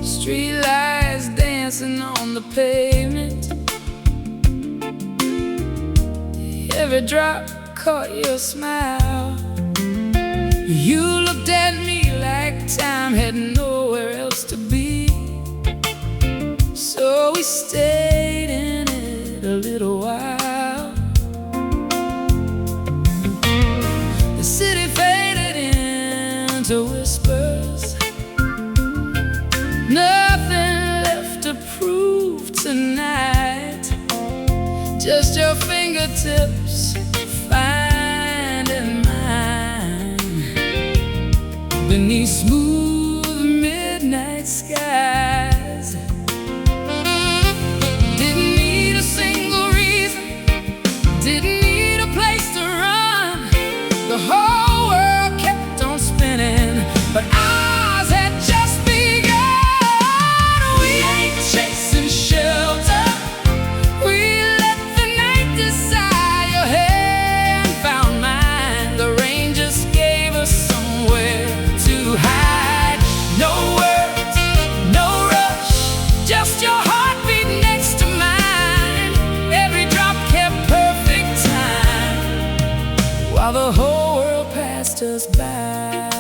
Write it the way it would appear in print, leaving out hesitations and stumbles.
Street lights dancing on the pavement. Every drop caught your smile. You looked at me like time had nowhere else to be. So we stayed in it a little while. The city faded into whispers. Nothing left to prove tonight. Just your fingertips finding mine beneath smooth midnight skies. Didn't need a single reason, didn't need a place to run. The whole world kept on spinning, but ours had just begun. We ain't chasing shelter, we let the night decide. Your hand found mine, the rain just gave us somewhere to hide. No words, no rush, just your heartbeat next to mine. Every drop kept perfect time while the whole world passed us by.